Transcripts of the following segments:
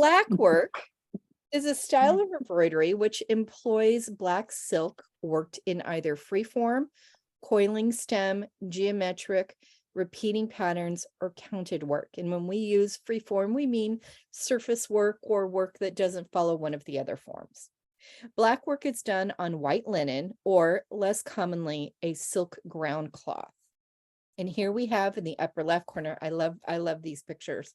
Blackwork is a style of embroidery which employs black silk worked in either freeform, coiling stem, geometric, repeating patterns, or counted work. And when we use freeform, we mean surface work or work that doesn't follow one of the other forms. Black work is done on white linen or, less commonly, a silk ground cloth. And here we have in the upper left corner, I love these pictures.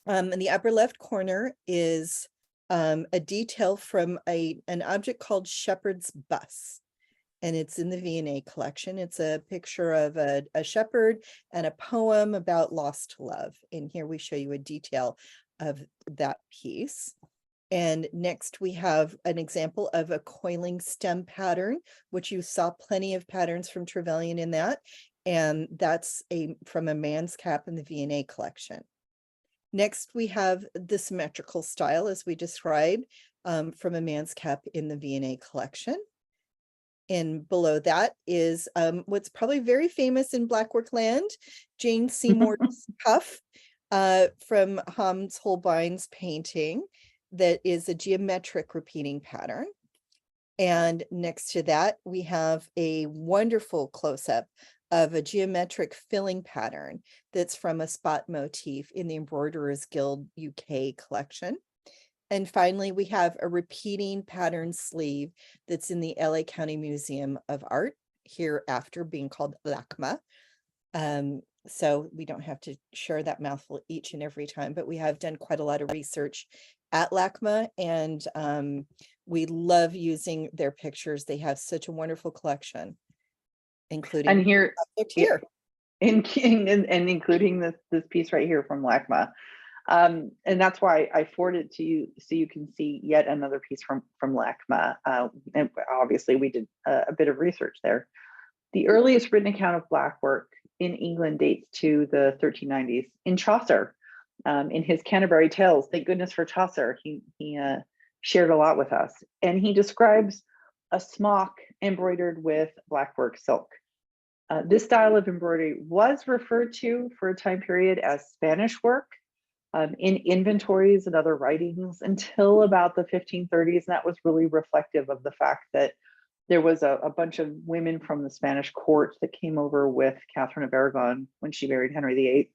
In the upper left corner is a detail from an object called Shepherd's Bus, and it's in the V&A collection. It's a picture of a shepherd and a poem about lost love. And here we show you a detail of that piece. And next we have an example of a coiling stem pattern, which you saw plenty of patterns from Trevelyan in that. And that's from a man's cap in the V&A collection. Next, we have the symmetrical style, as we described, from a man's cap in the V&A collection. And below that is what's probably very famous in Blackwork land, Jane Seymour's cuff from Hans Holbein's painting that is a geometric repeating pattern. And next to that, we have a wonderful close-up of a geometric filling pattern that's from a spot motif in the Embroiderers Guild UK collection. And finally, we have a repeating pattern sleeve that's in the LA County Museum of Art, hereafter being called LACMA. So we don't have to share that mouthful each and every time, but we have done quite a lot of research at LACMA, and we love using their pictures. They have such a wonderful collection, including and here, here. And including this piece right here from LACMA. And that's why I forwarded to you so you can see yet another piece from LACMA. And obviously we did a bit of research there. The earliest written account of blackwork in England dates to the 1390s in Chaucer, in his Canterbury Tales. Thank goodness for Chaucer. He shared a lot with us, and he describes a smock embroidered with blackwork silk. This style of embroidery was referred to for a time period as Spanish work in inventories and other writings until about the 1530s. And that was really reflective of the fact that there was a bunch of women from the Spanish court that came over with Catherine of Aragon when she married Henry VIII.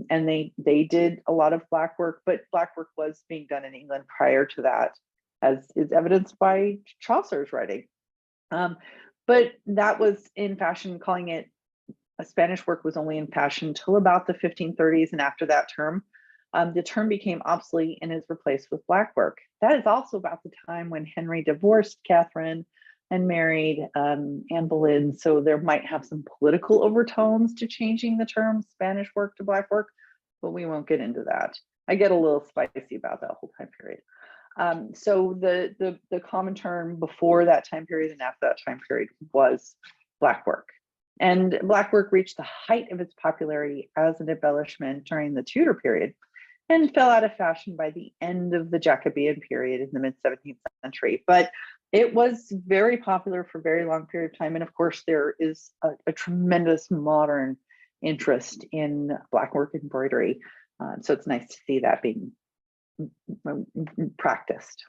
And they did a lot of black work, but black work was being done in England prior to that, as is evidenced by Chaucer's writing. But that was in fashion. Calling it a Spanish work was only in fashion till about the 1530s, and after that term, the term became obsolete and is replaced with black work. That is also about the time when Henry divorced Catherine and married Anne Boleyn, so there might have some political overtones to changing the term Spanish work to black work, but we won't get into that. I get a little spicy about that whole time period. So the common term before that time period and after that time period was black work. And black work reached the height of its popularity as an embellishment during the Tudor period and fell out of fashion by the end of the Jacobean period in the mid-17th century. But it was very popular for a very long period of time. And of course, there is a tremendous modern interest in black work embroidery. So it's nice to see that being practiced.